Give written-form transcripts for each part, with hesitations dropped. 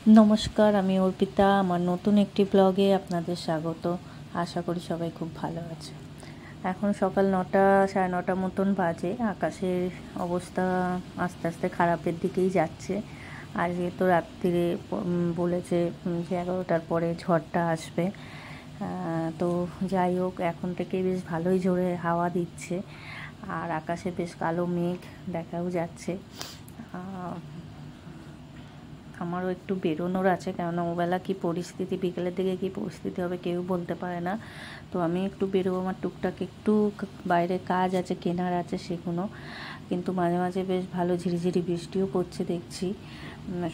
নমস্কার, আমি অর্পিতা। আমার নতুন একটি ব্লগে আপনাদের স্বাগত। আশা করি সবাই খুব ভালো আছে। এখন সকাল 9টা 9:30 মতন বাজে। আকাশের অবস্থা আস্তে আস্তে খারাপের দিকেই যাচ্ছে। আর যেহেতু রাত্রিরে বলেছে যে 11টার পরে ঝড়টা আসবে, তো যাই হোক, এখন থেকে বেশ ভালোই জোরে হাওয়া দিচ্ছে। আর আকাশে বেশ কালো মেঘ দেখাও যাচ্ছে। আমারও একটু বেরোনোর আছে, কেননা ওবেলা কী পরিস্থিতি, বিকেলের দিকে কী পরিস্থিতি হবে কেউ বলতে পারে না। তো আমি একটু বেরোবো, আমার টুকটাক একটু বাইরে কাজ আছে, কেনার আছে সেগুলো। কিন্তু মাঝে মাঝে বেশ ভালো ঝিরিঝিরি বৃষ্টিও পড়ছে দেখছি।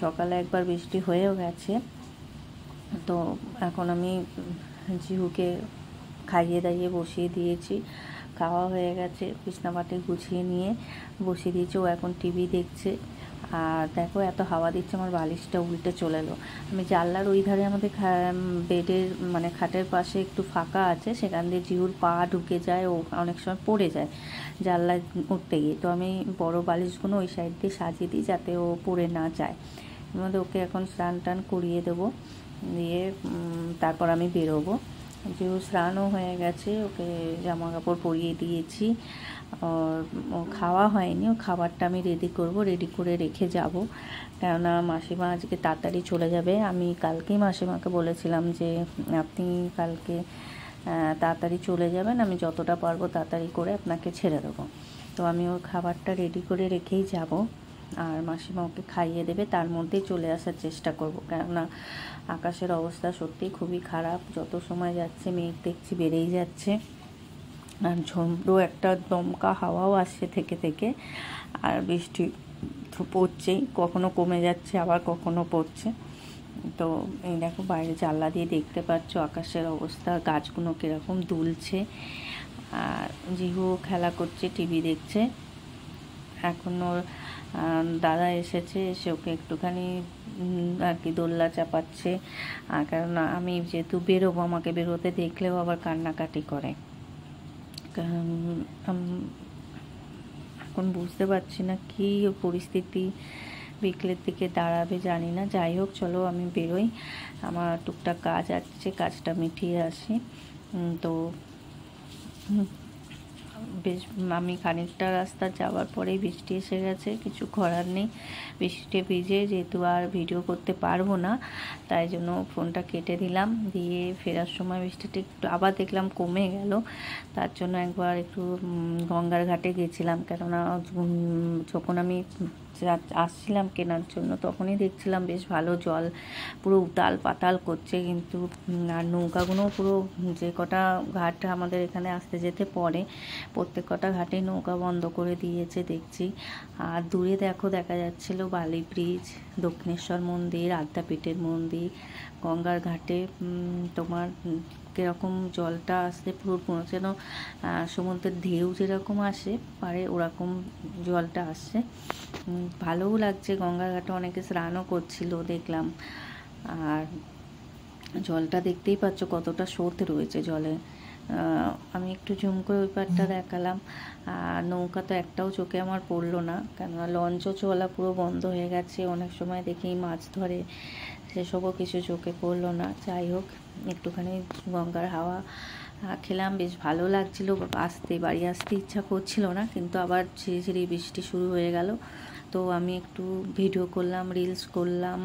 সকালে একবার বৃষ্টি হয়েও গেছে। তো এখন আমি জিহুকে খাইয়ে দাইয়ে বসিয়ে দিয়েছি, খাওয়া হয়ে গেছে, বিছনাপাটি গুছিয়ে নিয়ে বসিয়ে দিয়েছি। ও এখন টিভি দেখছে। আর দেখো, এত হাওয়া দিচ্ছে, আমার বালিশটা উল্টে চলে এলো। আমি জানলার ওই ধারে আমাদের বেডের মানে খাটের পাশে একটু ফাঁকা আছে, সেখান দিয়ে জিহুর পা ঢুকে যায়, ও অনেক সময় পড়ে যায় জানলায় উঠতে গিয়ে। তো আমি বড় বালিশগুলো ওই সাইড দিয়ে সাজিয়ে দিই যাতে ও পড়ে না যায়। এর মধ্যে ওকে এখন স্নান টান করিয়ে দেবো, দিয়ে তারপর আমি বেরোবো। যেহেতু স্নানও হয়ে গেছে, ওকে জামা কাপড় পরিয়ে দিয়েছি। ও খাওয়া হয়নি, ও খাবারটা আমি রেডি করব, রেডি করে রেখে যাব, কেননা মাসিমা আজকে তাড়াতাড়ি চলে যাবে। আমি কালকেই মাসিমাকে বলেছিলাম যে আপনি কালকে তাড়াতাড়ি চলে যাবেন, আমি যতটা পারবো তাড়াতাড়ি করে আপনাকে ছেড়ে দেবো। তো আমি ওর খাবারটা রেডি করে রেখেই যাব, আর মাসিমা ওকে খাইয়ে দেবে, তার মধ্যেই চলে আসার চেষ্টা করব, কেননা আকাশের অবস্থা সত্যিই খুবই খারাপ। যত সময় যাচ্ছে মেঘ দেখছি বেড়েই যাচ্ছে, আর ঝোড়ো একটা দমকা হাওয়াও আসছে থেকে থেকে, আর বৃষ্টি তো পড়ছেই, কখনো কমে যাচ্ছে আবার কখনো পড়ছে। তো এই দেখো, বাইরে জানলা দিয়ে দেখতে পাচ্ছ আকাশের অবস্থা, গাছগুলো কীরকম দুলছে। আর জিহু খেলা করছে, টিভি দেখছে। এখন ওর দাদা এসেছে, এসে ওকে একটুখানি আর কি দোল্লা চাপাচ্ছে। কারণ আমি যেহেতু বেরোবো, আমাকে বেরোতে দেখলেও আবার কান্নাকাটি করে। এখন বুঝতে পারছি না কী পরিস্থিতি বিকেলের দিকে দাঁড়াবে, জানি না। যাই হোক, চলো আমি বেরোই, আমার টুকটাক কাজ আছে, কাজটা মিটিয়ে আসি। তো বেশ আমি খানিকটা রাস্তা যাওয়ার পরেই বৃষ্টি এসে গেছে, কিছু করার নেই। বৃষ্টিতে ভিজে যেহেতু আর ভিডিও করতে পারবো না, তাই জন্য ফোনটা কেটে দিলাম। দিয়ে ফেরার সময় বৃষ্টিটা একটু আবার দেখলাম কমে গেল, তার জন্য একবার একটু গঙ্গার ঘাটে গেছিলাম, কেননা যখন আমি আসছিলাম কেনার জন্য তখনই দেখছিলাম বেশ ভালো জল, পুরো উতাল পাতাল করছে। কিন্তু আর নৌকাগুলো পুরো, যে কটা ঘাট আমাদের এখানে আসতে যেতে পড়ে, প্রত্যেক কটা ঘাটেই নৌকা বন্ধ করে দিয়েছে দেখছি। আর দূরে দেখো দেখা যাচ্ছিল বালি ব্রিজ, দক্ষিণেশ্বর মন্দির, আদ্যাপীঠের মন্দির। গঙ্গার ঘাটে তোমার কীরকম জলটা আসছে, পুরো যেন সমুদ্রের ঢেউ যেরকম আসে পারে ওরকম জলটা আসছে। ভালোও লাগছে, গঙ্গার ঘাটে অনেকে স্নানও করছিল দেখলাম। আর জলটা দেখতেই পাচ্ছ কতটা স্রোত রয়েছে জলে। আমি একটু জুম করে ওই পারটা দেখালাম। আর নৌকা তো একটাও চোখে আমার পড়লো না, কেননা লঞ্চও চলা পুরো বন্ধ হয়ে গেছে। অনেক সময় দেখি মাছ ধরে, সেসবও কিছু চোখে পড়লো না। যাই হোক, একটুখানি গঙ্গার হাওয়া খেলাম, বেশ ভালো লাগছিল। বাড়ি আসতে ইচ্ছা করছিল না, কিন্তু আবার ঝিরি ঝিরি বৃষ্টি শুরু হয়ে গেল। তো আমি একটু ভিডিও করলাম, রিলস করলাম,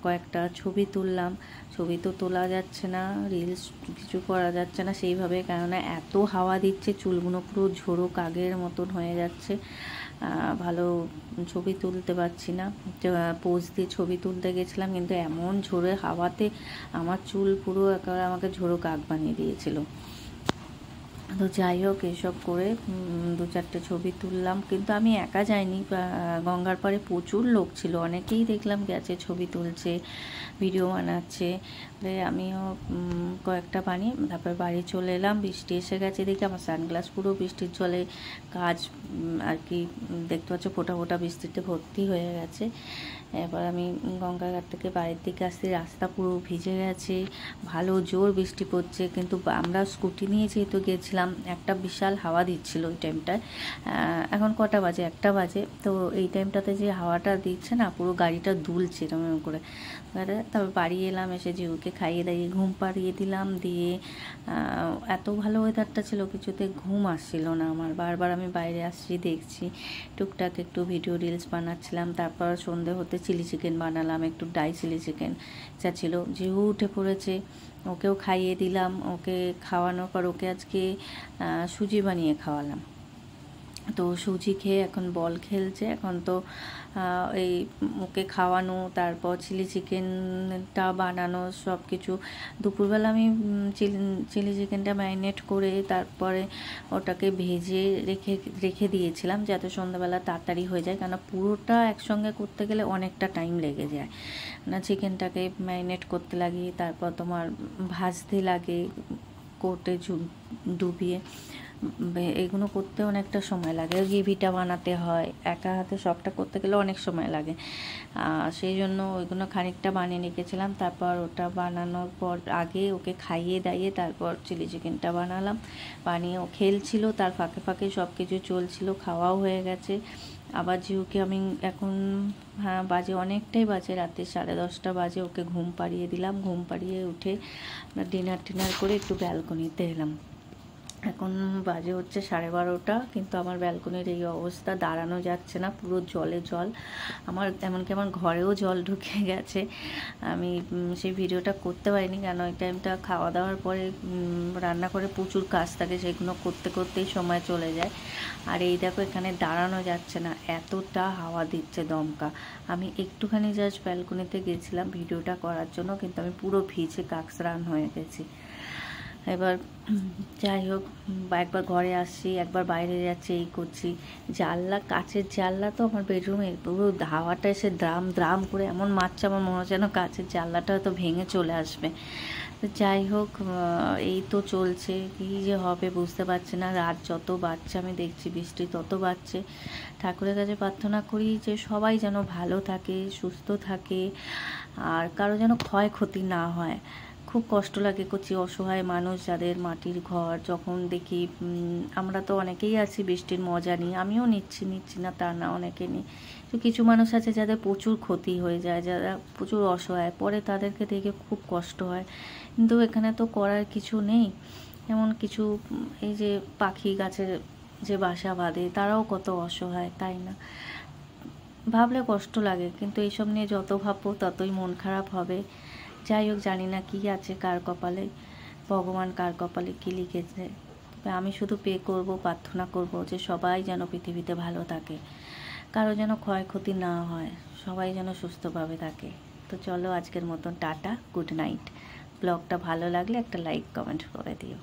কয়েকটা ছবি তুললাম। ছবি তো তোলা যাচ্ছে না, রিলস কিছু করা যাচ্ছে না সেইভাবে, কেননা এত হাওয়া দিচ্ছে, চুলগুলো পুরো ঝোড়ো কাগের মতন হয়ে যাচ্ছে। ভালো ছবি তুলতে পারছি না। পোজ দিয়ে ছবি তুলতে গেছিলাম, কিন্তু এমন ঝোড়ো হাওয়াতে আমার চুল পুরো একেবারে আমাকে ঝোড়ো কাক বানিয়ে দিয়েছিল। তো যাই হোক, এসব করে 2-4টে ছবি তুললাম, কিন্তু আমি একা যাইনি, গঙ্গার পাড়ে প্রচুর লোক ছিল, অনেকেই দেখলাম গেছে, ছবি তুলছে, ভিডিও বানাচ্ছে। আমিও কয়েকটা বানিয়ে তারপর বাড়ি চলে এলাম। বৃষ্টি এসে গেছে দেখে আমার সানগ্লাস পুরো বৃষ্টির জলে কাজ আর কি দেখতে পাচ্ছ, ফোঁটা ফোঁটা বৃষ্টিতে ভর্তি হয়ে গেছে। এবার আমি গঙ্গাঘাট থেকে বাড়ির দিকে আসতে রাস্তা পুরো ভিজে গেছে, ভালো জোর বৃষ্টি পড়ছে। কিন্তু আমরা স্কুটি নিয়ে যেহেতু গেছিলাম, একটা বিশাল হাওয়া দিচ্ছিল ওই টাইমটায়। এখন কটা বাজে, 1টা বাজে। তো এই টাইমটাতে যে হাওয়াটা দিচ্ছে না, পুরো গাড়িটা দুলছে এরকম করে। তারপর বাড়ি এলাম, এসে জিউকে খাইয়ে দাইয়ে ঘুম পাড়িয়ে দিলাম। দিয়ে এত ভালো ওয়েদারটা ছিল, কিছুতে ঘুম আসছিল না আমার। বারবার আমি বাইরে আসছি, দেখছি, টুকটাক একটু ভিডিও রিলস বানাচ্ছিলাম। তারপর সন্ধে হতে চিলি চিকেন বানালাম, একটু ডাই চিলি চিকেন যা ছিল। জিউ উঠে পড়েছে, ওকেও খাইয়ে দিলাম। ওকে খাওয়ানোর পর ওকে আজকে সুজি বানিয়ে খাওয়ালাম। তো সুজি খেয়ে এখন বল খেলছে। এখন তো এই ওকে খাওয়ানো, তারপর চিলি চিকেনটা বানানো, সব কিছু। দুপুরবেলা আমি চিলি চিকেনটা ম্যারিনেট করে তারপরে ওটাকে ভেজে রেখে দিয়েছিলাম, যাতে সন্ধ্যাবেলা তাড়াতাড়ি হয়ে যায়। কেন পুরোটা একসঙ্গে করতে গেলে অনেকটা টাইম লেগে যায় না। চিকেনটাকে ম্যারিনেট করতে লাগে, তারপর তোমার ভাজতে লাগে কোটে ডুবিয়ে, এগুলো করতে অনেকটা সময় লাগে। গ্রেভিটা বানাতে হয়, একা হাতে সবটা করতে গেলে অনেক সময় লাগে। সেই জন্য ওইগুলো খানিকটা বানিয়ে রেখেছিলাম। তারপর ওটা বানানোর পর আগে ওকে খাইয়ে দাইয়ে তারপর চিলি চিকেনটা বানালাম। বানিয়ে ও খেলছিল, তার ফাঁকে ফাঁকে সব কিছু চলছিল, খাওয়াও হয়ে গেছে। আবার জিউকে আমি এখন বাজে অনেকটাই বাজে, রাতে 10:30 বাজে, ওকে ঘুম পাড়িয়ে দিলাম। ঘুম পাড়িয়ে উঠে ডিনার করে একটু ব্যালকনিতে এলাম। এখন বাজে হচ্ছে 12:30, কিন্তু আমার ব্যালকনির এই অবস্থা, দাঁড়ানো যাচ্ছে না, পুরো জলে জল। এমনকি আমার ঘরেও জল ঢুকে গেছে। আমি সেই ভিডিওটা করতে পারিনি, কেন ওই টাইমটা খাওয়া দাওয়ার পরে রান্না করে প্রচুর কাজ থাকে, সেগুলো করতে করতেই সময় চলে যায়। আর এই দেখো, এখানে দাঁড়ানো যাচ্ছে না, এতটা হাওয়া দিচ্ছে দমকা। আমি একটুখানি জাস্ট ব্যালকনিতে গেছিলাম ভিডিওটা করার জন্য, কিন্তু আমি পুরো ভিজে কাকস্নান হয়ে গেছি। এবার যাই হোক, একবার ঘরে আসছি, একবার বাইরে যাচ্ছি, এই করছি। কাচের জানলা তো আমার বেডরুমে, পুরো হাওয়াটা এসে দ্রাম করে এমন মারছে, আমার মনে হচ্ছে যেন কাচের জানলাটা হয়তো ভেঙে চলে আসবে। তো যাই হোক, এই তো চলছে, কী যে হবে বুঝতে পারছি না। রাত যত বাড়ছে আমি দেখছি, বৃষ্টি তত বাড়ছে। ঠাকুরের কাছে প্রার্থনা করি যে সবাই যেন ভালো থাকে, সুস্থ থাকে, আর কারো যেন ক্ষয়ক্ষতি না হয়। খুব কষ্ট লাগে, করছি অসহায় মানুষ যাদের মাটির ঘর, যখন দেখি। আমরা তো অনেকেই আছি বৃষ্টির মজা নিই, আমিও নিচ্ছি না তা না, অনেকে নিই। তো কিছু মানুষ আছে যাদের প্রচুর ক্ষতি হয়ে যায়, যারা প্রচুর অসহায়, পরে তাদেরকে দেখে খুব কষ্ট হয়। কিন্তু এখানে তো করার কিছু নেই। এমন কিছু, এই যে পাখি গাছের যে বাসা বাঁধে, তারাও কত অসহায়, তাই না? ভাবলে কষ্ট লাগে, কিন্তু এইসব নিয়ে যত ভাববো ততই মন খারাপ হবে। যাই হোক, জানি না কী আছে কার কপালে, ভগবান কার কপালে কী লিখেছে। তবে আমি শুধু প্রার্থনা করব যে সবাই যেন পৃথিবীতে ভালো থাকে, কারো যেন ক্ষয়ক্ষতি না হয়, সবাই যেন সুস্থভাবে থাকে। তো চলো, আজকের মতন টাটা, গুড নাইট। ব্লগটা ভালো লাগলে একটা লাইক কমেন্ট করে দিও।